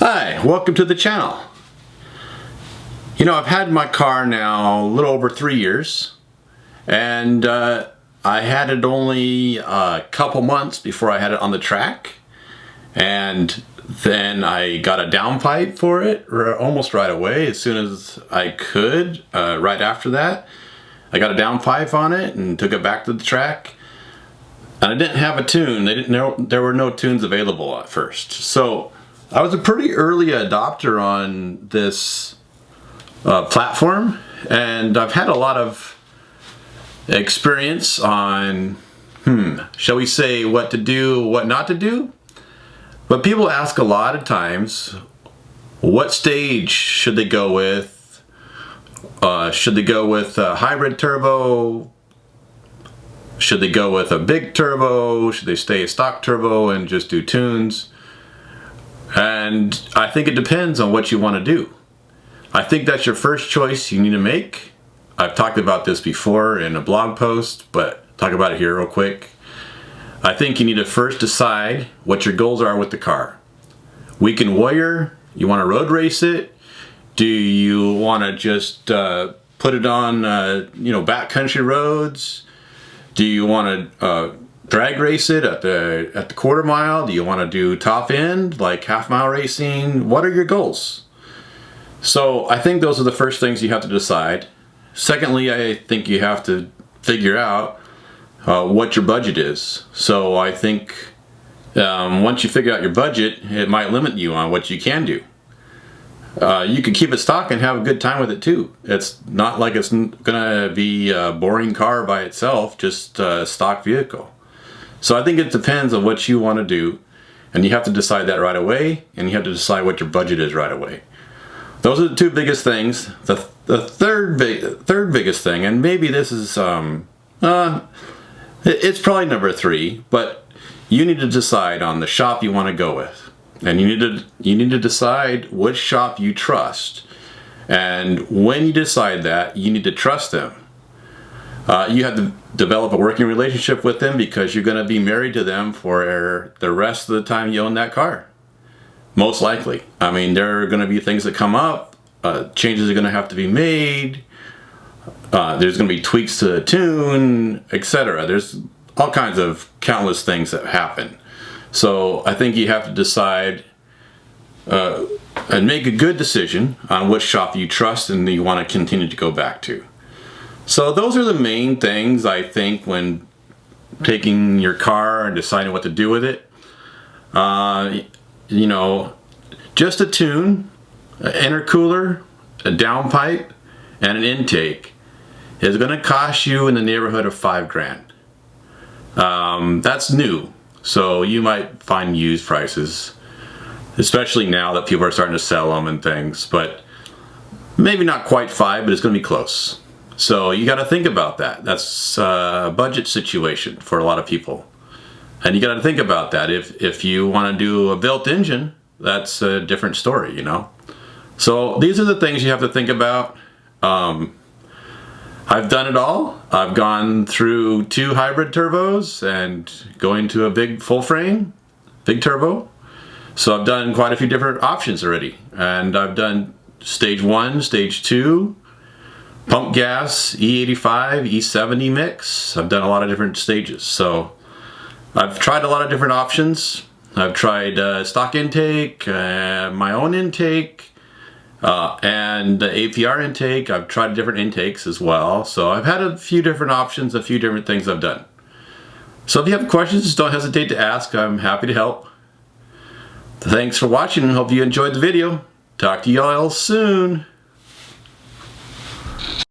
Hi, welcome to the channel. You know, I've had my car now a little over 3 years, and I had it only a couple months before I had it on the track, and then I got a downpipe for it almost right away, as soon as I could. Right after that, I got a downpipe on it and took it back to the track, and I didn't have a tune. They didn't know there were no tunes available at first, so I was a pretty early adopter on this platform, and I've had a lot of experience on, shall we say, what to do, what not to do. But people ask a lot of times, what stage should they go with? Should they go with a hybrid turbo? Should they go with a big turbo? Should they stay a stock turbo and just do tunes? And I think it depends on what you want to do. I think that's your first choice you need to make. I've talked about this before in a blog post, but talk about it here real quick. I think you need to first decide what your goals are with the car. Weekend warrior, you want to road race it? Do you want to just put it on backcountry roads? Do you want to drag race it at the quarter mile? Do you want to do top end, like half mile racing? What are your goals? So I think those are the first things you have to decide. Secondly, I think you have to figure out what your budget is. So I think once you figure out your budget, it might limit you on what you can do. You can keep it stock and have a good time with it too. It's not like it's gonna be a boring car by itself, just a stock vehicle. So I think it depends on what you want to do, and you have to decide that right away, and you have to decide what your budget is right away. Those are the two biggest things. The third biggest thing, and maybe this is it's probably number 3, but you need to decide on the shop you want to go with, and you need to decide which shop you trust. And when you decide that, you need to trust them. You have to develop a working relationship with them, because you're going to be married to them for the rest of the time you own that car. Most likely. I mean, there are going to be things that come up, changes are going to have to be made, there's going to be tweaks to the tune, etc. There's all kinds of countless things that happen. So I think you have to decide and make a good decision on which shop you trust and you want to continue to go back to. So those are the main things, I think, when taking your car and deciding what to do with it. Just a tune, an intercooler, a downpipe, and an intake is going to cost you in the neighborhood of $5,000. That's new, so you might find used prices, especially now that people are starting to sell them and things, but maybe not quite 5, but it's going to be close. So you got to think about that. That's a budget situation for a lot of people. And you got to think about that. If you want to do a built engine, that's a different story, you know. So these are the things you have to think about. I've done it all. I've gone through 2 hybrid turbos and going to a big full frame, big turbo. So I've done quite a few different options already. And I've done stage 1, stage 2, pump gas, E85, E70 mix. I've done a lot of different stages. So I've tried a lot of different options. I've tried stock intake, my own intake, and the APR intake. I've tried different intakes as well. So I've had a few different options, a few different things I've done. So if you have questions, don't hesitate to ask. I'm happy to help. Thanks for watching. Hope you enjoyed the video. Talk to y'all soon.